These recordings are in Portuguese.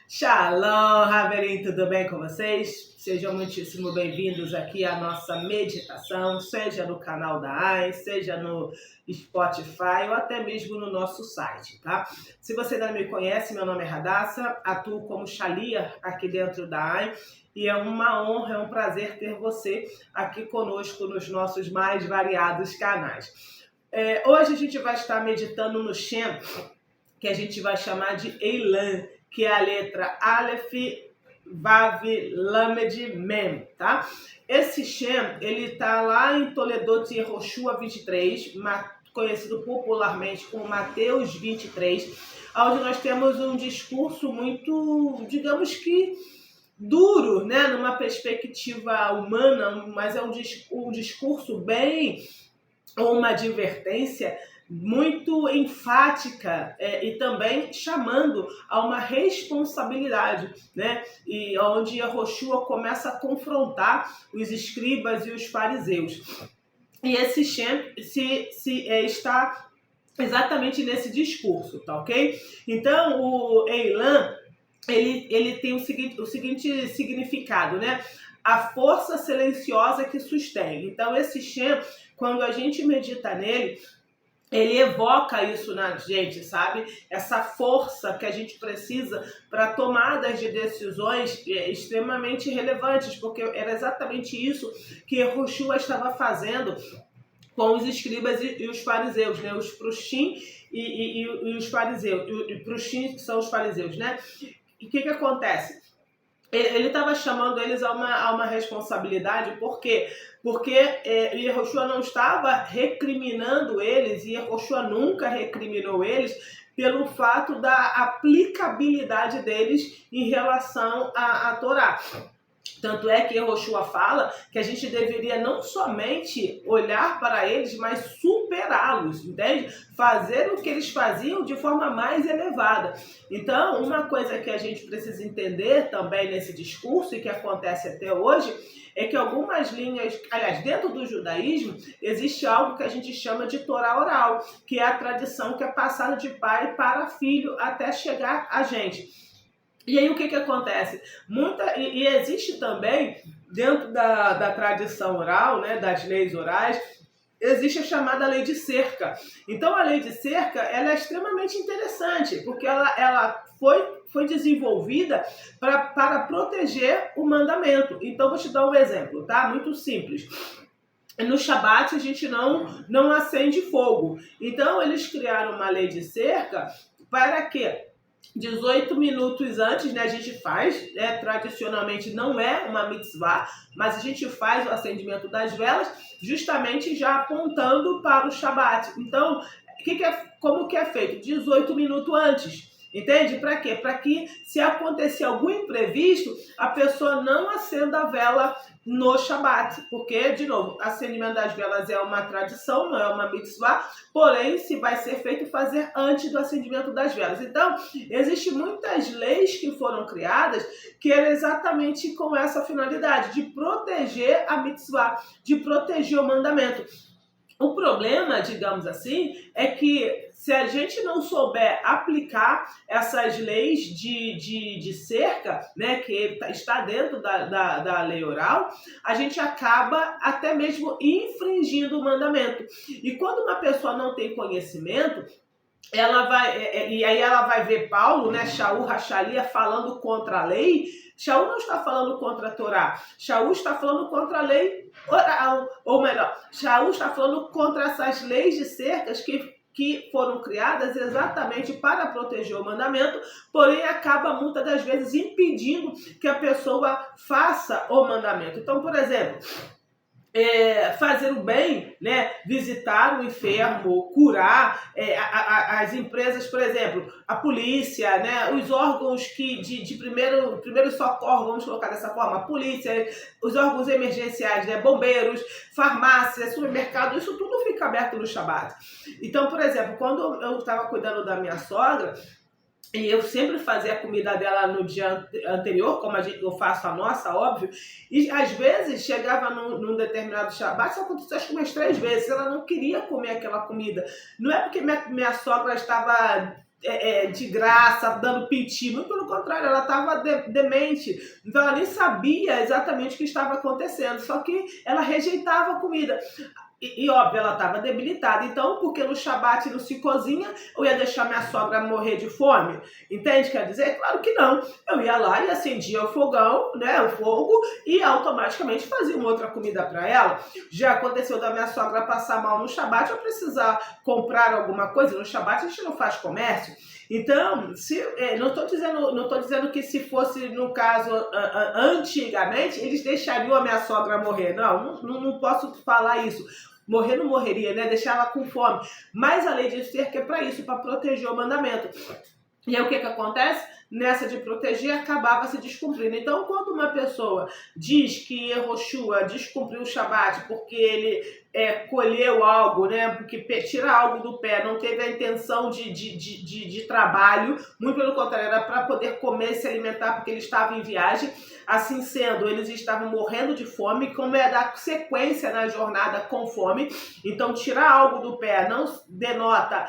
Shalom, Raverim, tudo bem com vocês? Sejam muitíssimo bem-vindos aqui à nossa meditação, seja no canal da AI, seja no Spotify ou até mesmo no nosso site, tá? Se você ainda não me conhece, meu nome é Radassa, atuo como Shalia aqui dentro da AI e é uma honra, é um prazer ter você aqui conosco nos nossos mais variados canais. Hoje a gente vai estar meditando no Shem, que a gente vai chamar de Eilan, que é a letra Aleph, Vav, Lamed, Mem, tá? Esse Shem, ele tá lá em Toledot Yehoshua 23, conhecido popularmente como Mateus 23, onde nós temos um discurso muito, digamos que, duro, né? Numa perspectiva humana, mas é um discurso bem, ou uma advertência muito enfática e também chamando a uma responsabilidade, né? E onde Yehoshua começa a confrontar os escribas e os fariseus. E esse Shem está exatamente nesse discurso, tá ok? Então, o Eilan, ele tem o seguinte significado, né? A força silenciosa que sustém. Então, esse Shem, quando a gente medita nele, ele evoca isso na gente, sabe? Essa força que a gente precisa para tomadas de decisões extremamente relevantes, porque era exatamente isso que Yehoshua estava fazendo com os escribas e os fariseus, né? Os prushim e os fariseus. E prushim que são os fariseus, né? E o que acontece? Ele estava chamando eles a uma responsabilidade, por quê? Porque Yehoshua não estava recriminando eles, e Yehoshua nunca recriminou eles, pelo fato da aplicabilidade deles em relação à Torá. Tanto é que Yehoshua fala que a gente deveria não somente olhar para eles, mas superá-los, entende? Fazer o que eles faziam de forma mais elevada. Então, uma coisa que a gente precisa entender também nesse discurso, e que acontece até hoje, é que algumas linhas, aliás, dentro do judaísmo, existe algo que a gente chama de Torá oral, que é a tradição que é passada de pai para filho até chegar a gente. E aí o que acontece? E existe também, dentro da tradição oral, né, das leis orais, existe a chamada lei de cerca. Então a lei de cerca ela é extremamente interessante, porque ela foi desenvolvida para proteger o mandamento. Então vou te dar um exemplo, tá? Muito simples. No Shabat a gente não acende fogo. Então eles criaram uma lei de cerca para quê? 18 minutos antes, né, a gente faz, tradicionalmente não é uma mitzvah, mas a gente faz o acendimento das velas justamente já apontando para o Shabat. Então, como que é feito? 18 minutos antes. Entende? Para quê? Para que, se acontecer algum imprevisto, a pessoa não acenda a vela no Shabat. Porque, de novo, acendimento das velas é uma tradição, não é uma mitzvah, porém, se vai ser feito, fazer antes do acendimento das velas. Então, existem muitas leis que foram criadas que eram exatamente com essa finalidade, de proteger a mitzvah, de proteger o mandamento. O problema, digamos assim, é que se a gente não souber aplicar essas leis de cerca, né, que está dentro da lei oral, a gente acaba até mesmo infringindo o mandamento. E quando uma pessoa não tem conhecimento, ela vai ver Paulo, né, Shaul Rachalia, falando contra a lei. Shaul não está falando contra a Torá, Shaul está falando contra a lei oral, ou melhor, Shaul está falando contra essas leis de cercas que foram criadas exatamente para proteger o mandamento, porém acaba muitas das vezes impedindo que a pessoa faça o mandamento. Então, por exemplo, fazer o bem, né? Visitar o enfermo, curar as empresas, por exemplo, a polícia, né? Os órgãos de primeiro socorro, vamos colocar dessa forma, a polícia, os órgãos emergenciais, né? Bombeiros, farmácias, supermercado, isso tudo fica aberto no Shabat. Então, por exemplo, quando eu estava cuidando da minha sogra, e eu sempre fazia a comida dela no dia anterior, como eu faço a nossa, óbvio. E às vezes chegava num determinado Shabat, isso aconteceu acho que umas 3 vezes, ela não queria comer aquela comida. Não é porque minha sogra estava de graça, dando piti. Muito pelo contrário, ela estava demente. Então ela nem sabia exatamente o que estava acontecendo. Só que ela rejeitava a comida. E óbvio, ela estava debilitada. Então, porque no Shabat não se cozinha, eu ia deixar minha sogra morrer de fome? Entende? Quer dizer? Claro que não. Eu ia lá e acendia o fogão, né, o fogo, e automaticamente fazia uma outra comida para ela. Já aconteceu da minha sogra passar mal no Shabat, eu precisar comprar alguma coisa. No Shabat a gente não faz comércio. Então, não estou dizendo que se fosse, no caso, antigamente, eles deixariam a minha sogra morrer. Não posso falar isso. Morrer não morreria, né? Deixar ela com fome. Mas a lei de cerca é para isso, para proteger o mandamento. E aí o que acontece? Nessa de proteger, acabava se descumprindo. Então, quando uma pessoa diz que Yehoshua descumpriu o Shabat porque ele colheu algo, né? Porque tira algo do pé, não teve a intenção de trabalho, muito pelo contrário, era para poder comer e se alimentar porque ele estava em viagem. Assim sendo, eles estavam morrendo de fome, como é dar sequência na jornada com fome. Então, tirar algo do pé não denota,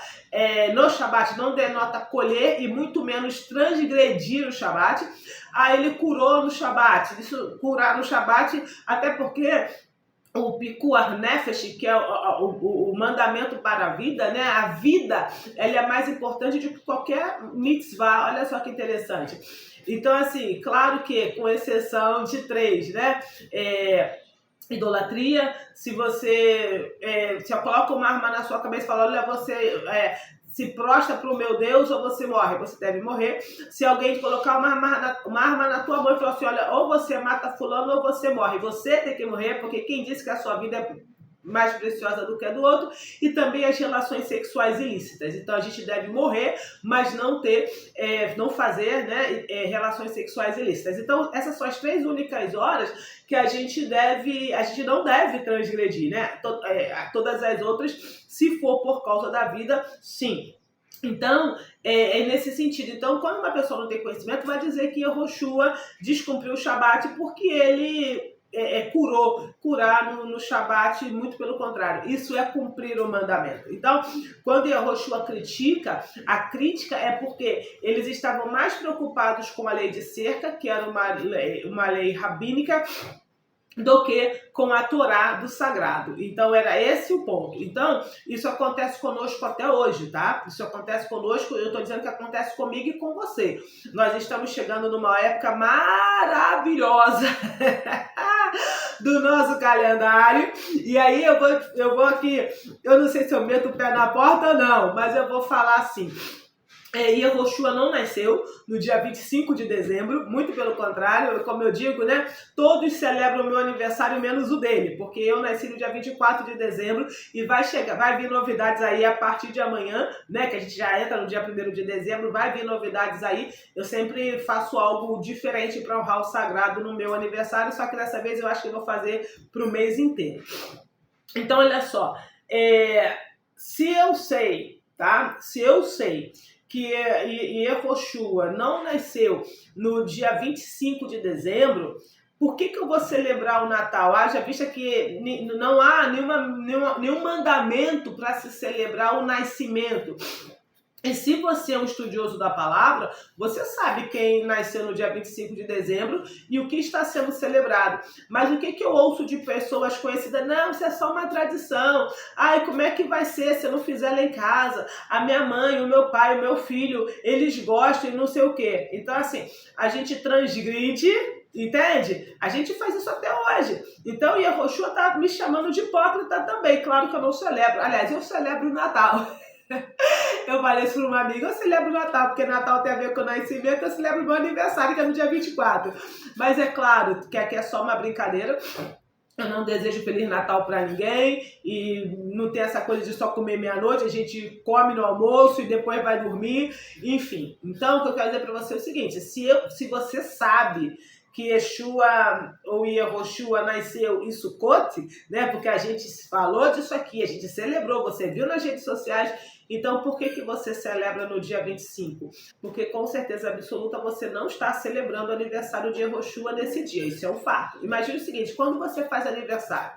no Shabat, não denota colher e muito menos transgredir o Shabat. Aí ele curou no Shabat. Isso, curar no Shabat, até porque o Pikuach Nefesh, que é o mandamento para a vida, né? A vida, ela é mais importante do que qualquer mitzvah. Olha só que interessante. Então, assim, claro que com exceção de 3, né? Idolatria, se você se eu coloco uma arma na sua cabeça e falo, olha, você se prostra para o meu Deus ou você morre, você deve morrer. Se alguém colocar uma arma na tua mão e falar assim, olha, ou você mata fulano ou você morre, você tem que morrer, porque quem disse que a sua vida é mais preciosa do que a do outro, e também as relações sexuais ilícitas. Então a gente deve morrer, mas não não fazer, né, relações sexuais ilícitas. Então essas são as 3 únicas horas que a gente não deve transgredir, né? Todas as outras, se for por causa da vida, sim. Então, é nesse sentido. Então, quando uma pessoa não tem conhecimento, vai dizer que Yehoshua descumpriu o Shabat porque ele curar no Shabat, muito pelo contrário. Isso é cumprir o mandamento. Então, quando Yehoshua critica, a crítica é porque eles estavam mais preocupados com a lei de cerca, que era uma lei rabínica, do que com a Torá do sagrado. Então, era esse o ponto. Então, isso acontece conosco até hoje, tá? Isso acontece conosco, eu estou dizendo que acontece comigo e com você. Nós estamos chegando numa época maravilhosa do nosso calendário. E aí, eu vou aqui, eu não sei se eu meto o pé na porta ou não, mas eu vou falar assim. Yehoshua não nasceu no dia 25 de dezembro, muito pelo contrário, como eu digo, né? Todos celebram o meu aniversário menos o dele, porque eu nasci no dia 24 de dezembro e vai vir novidades aí a partir de amanhã, né? Que a gente já entra no dia 1º de dezembro, vai vir novidades aí. Eu sempre faço algo diferente para honrar o sagrado no meu aniversário, só que dessa vez eu acho que eu vou fazer para o mês inteiro. Então, olha só, se eu sei, tá? Se eu sei que Yehoshua não nasceu no dia 25 de dezembro, por que eu vou celebrar o Natal? Haja vista que não há nenhum mandamento para se celebrar o nascimento. E se você é um estudioso da palavra, você sabe quem nasceu no dia 25 de dezembro e o que está sendo celebrado. Mas o que eu ouço de pessoas conhecidas? Não, isso é só uma tradição. Ai, como é que vai ser se eu não fizer lá em casa? A minha mãe, o meu pai, o meu filho, eles gostam e não sei o quê. Então, assim, a gente transgride, entende? A gente faz isso até hoje. Então, Yehoshua está me chamando de hipócrita também. Claro que eu não celebro. Aliás, eu celebro o Natal. Eu falei isso para uma amiga, eu celebro o Natal, porque Natal tem a ver com o nascimento, eu celebro o meu aniversário, que é no dia 24. Mas é claro que aqui é só uma brincadeira. Eu não desejo Feliz Natal para ninguém e não tem essa coisa de só comer meia-noite, a gente come no almoço e depois vai dormir, enfim. Então, o que eu quero dizer para você é o seguinte, se você sabe que Yeshua ou Yehoshua nasceu em Sukkot, né? Porque a gente falou disso aqui, a gente celebrou, você viu nas redes sociais. Então, por que você celebra no dia 25? Porque, com certeza absoluta, você não está celebrando o aniversário de Yehoshua nesse dia. Isso é um fato. Imagine o seguinte, quando você faz aniversário,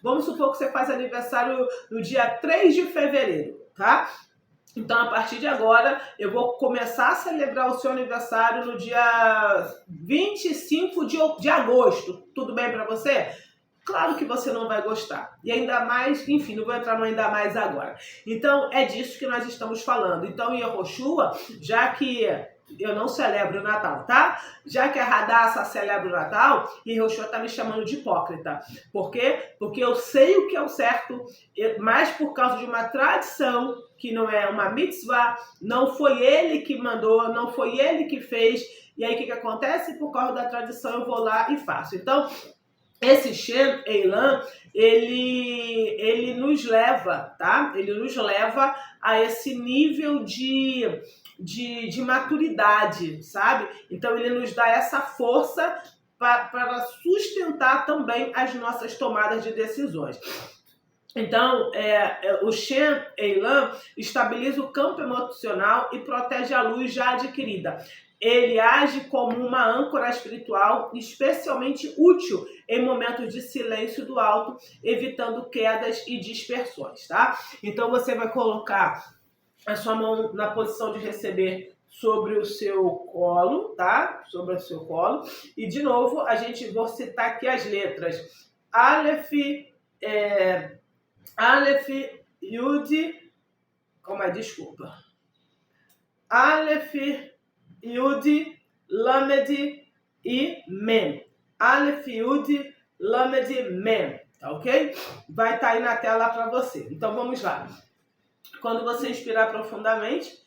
vamos supor que você faz aniversário no dia 3 de fevereiro, tá? Então, a partir de agora, eu vou começar a celebrar o seu aniversário no dia 25 de agosto. Tudo bem para você? Claro que você não vai gostar. E ainda mais, enfim, não vou entrar no ainda mais agora. Então, é disso que nós estamos falando. Então, em Yehoshua, já que eu não celebro o Natal, tá? Já que a Hadassah celebra o Natal, Yehoshua tá me chamando de hipócrita. Por quê? Porque eu sei o que é o certo, mas por causa de uma tradição, que não é uma mitzvah, não foi ele que mandou, não foi ele que fez. E aí, o que acontece? Por causa da tradição, eu vou lá e faço. Então, esse Shem Eilan, ele nos leva, tá? Ele nos leva a esse nível de maturidade, sabe? Então ele nos dá essa força para sustentar também as nossas tomadas de decisões. Então, o Shem Eilan estabiliza o campo emocional e protege a luz já adquirida. Ele age como uma âncora espiritual especialmente útil em momentos de silêncio do alto, evitando quedas e dispersões, tá? Então, você vai colocar a sua mão na posição de receber sobre o seu colo, tá? Sobre o seu colo. E, de novo, vou citar aqui as letras. Aleph, Aleph, Yud, desculpa. Aleph, Yud, Lamed e Mem. Aleph, Yud, Lamed, Mem. Tá ok? Vai estar aí na tela para você. Então vamos lá. Quando você inspirar profundamente,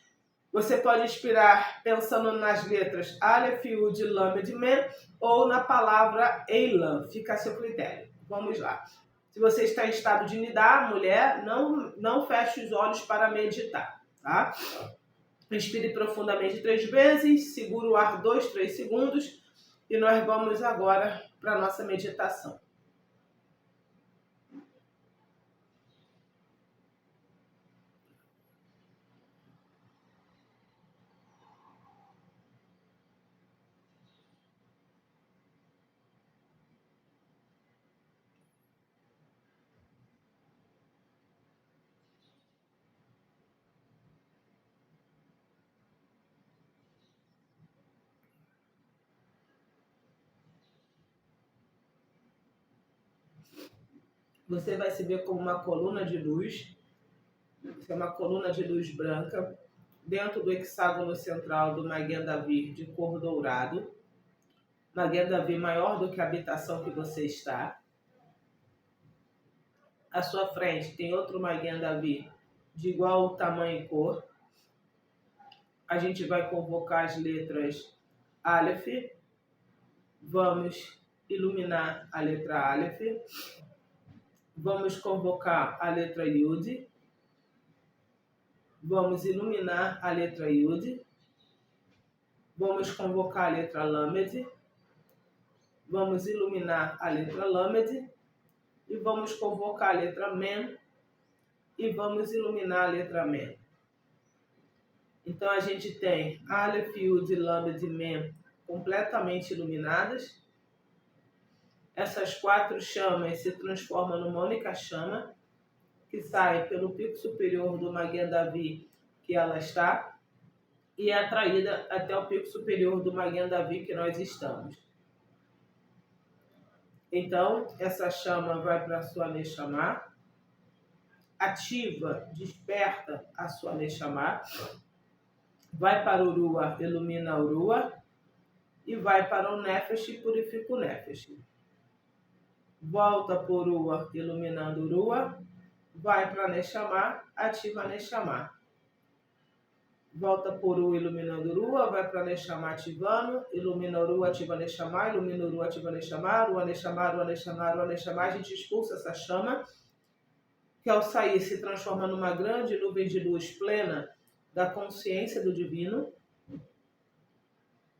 você pode inspirar pensando nas letras Aleph, Yud, Lamed, Mem ou na palavra Eilan. Fica a seu critério. Vamos lá. Se você está em estado de nidá, mulher, não feche os olhos para meditar, tá? Inspire profundamente 3 vezes, segura o ar 2, 3 segundos e nós vamos agora para a nossa meditação. Você vai se ver como uma coluna de luz, isso é uma coluna de luz branca, dentro do hexágono central do Magen David de cor dourado. Magen David maior do que a habitação que você está. À sua frente tem outro Magen David de igual tamanho e cor. A gente vai convocar as letras Aleph. Vamos iluminar a letra Aleph. Vamos convocar a letra Yud. Vamos iluminar a letra Yud. Vamos convocar a letra Lamed. Vamos iluminar a letra Lamed. E vamos convocar a letra Mem. E vamos iluminar a letra Mem. Então a gente tem Aleph, Yud, Lamed e Mem completamente iluminadas. Essas 4 chamas se transformam numa única chama que sai pelo pico superior do Magen David que ela está e é atraída até o pico superior do Magen David que nós estamos. Então, essa chama vai para a sua Neshama, ativa, desperta a sua Neshama, vai para o Urua, ilumina o Urua, e vai para o Nefesh e purifica o Nefesh. Volta por Urua, iluminando o Urua, vai para Neshama, ativa a Neshama. Volta por Urua, iluminando o Urua, vai para Neshama, ativando, ilumina o Urua, ativa a Neshama, ilumina o Urua, ativa a Neshama, Urua, Neshama, Urua, Neshama, Urua, Neshama, a gente expulsa essa chama, que ao sair se transforma numa grande nuvem de luz plena da consciência do divino.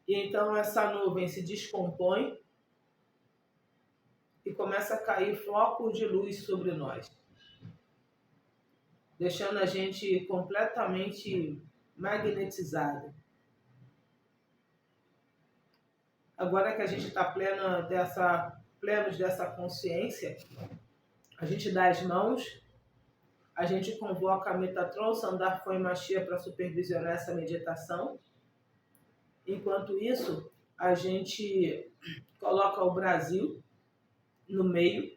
E então essa nuvem se descompõe e começa a cair flocos de luz sobre nós, deixando a gente completamente magnetizado. Agora que a gente está plenos dessa consciência, a gente dá as mãos A gente convoca a Metatron, Sandar Foi Machia para supervisionar essa meditação. Enquanto isso, a gente coloca o Brasil no meio.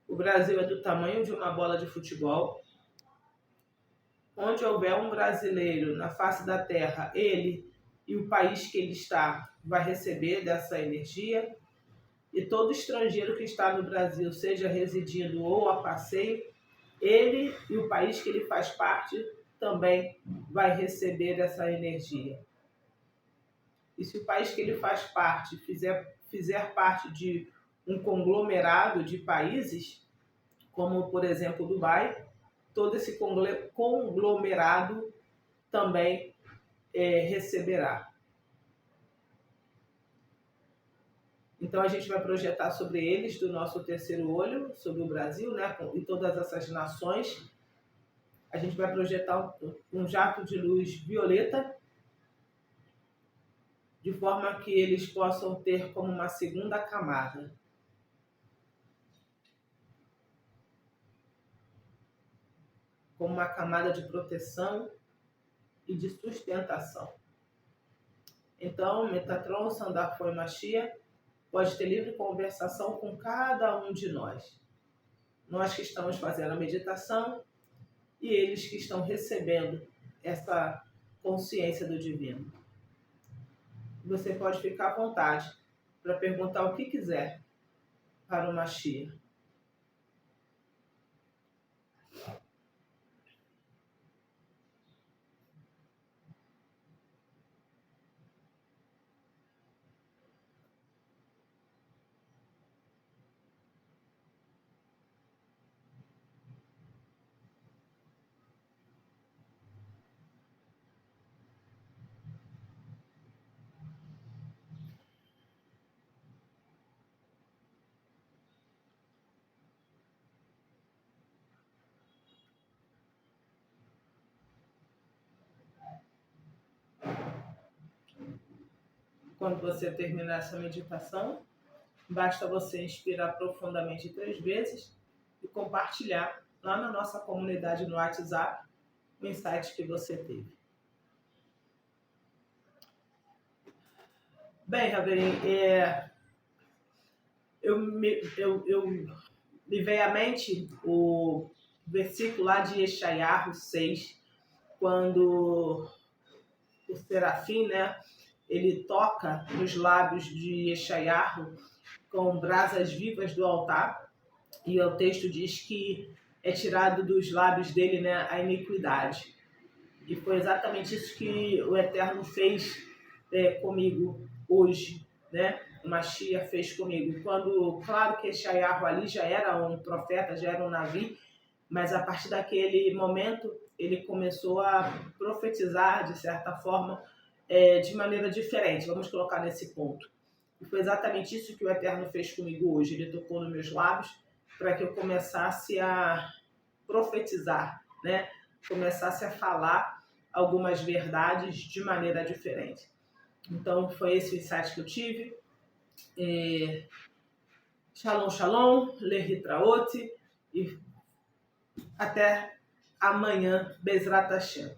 O Brasil é do tamanho de uma bola de futebol. Onde houver um brasileiro na face da terra, ele e o país que ele está vai receber dessa energia. E todo estrangeiro que está no Brasil, seja residindo ou a passeio, ele e o país que ele faz parte também vai receber essa energia. E se o país que ele faz parte fizer parte de um conglomerado de países, como por exemplo Dubai, todo esse conglomerado também receberá. Então a gente vai projetar sobre eles do nosso terceiro olho, sobre o Brasil, né, e todas essas nações. A gente vai projetar um jato de luz violeta, de forma que eles possam ter como uma segunda camada. Como uma camada de proteção e de sustentação. Então, Metatron, Sandar Foi Machia, pode ter livre conversação com cada um de nós. Nós que estamos fazendo a meditação e eles que estão recebendo essa consciência do divino. Você pode ficar à vontade para perguntar o que quiser para o Machia. Quando você terminar essa meditação, basta você inspirar profundamente 3 vezes e compartilhar lá na nossa comunidade no WhatsApp o insight que você teve. Bem, Raverim, me veio à mente o versículo lá de Yeshayahu 6, quando o serafim, né, ele toca nos lábios de Yeshayahu com brasas vivas do altar, e o texto diz que é tirado dos lábios dele, né, a iniquidade. E foi exatamente isso que o Eterno fez comigo hoje, né? O Machia fez comigo. Quando, claro que Yeshayahu ali já era um profeta, já era um navi, mas a partir daquele momento ele começou a profetizar, de certa forma, de maneira diferente. Vamos colocar nesse ponto. E foi exatamente isso que o Eterno fez comigo hoje. Ele tocou nos meus lábios para que eu começasse a profetizar, né? Começasse a falar algumas verdades de maneira diferente. Então, foi esse o insight que eu tive. Shalom, shalom, Lehi Traot, e até amanhã, Bezrat Hashem.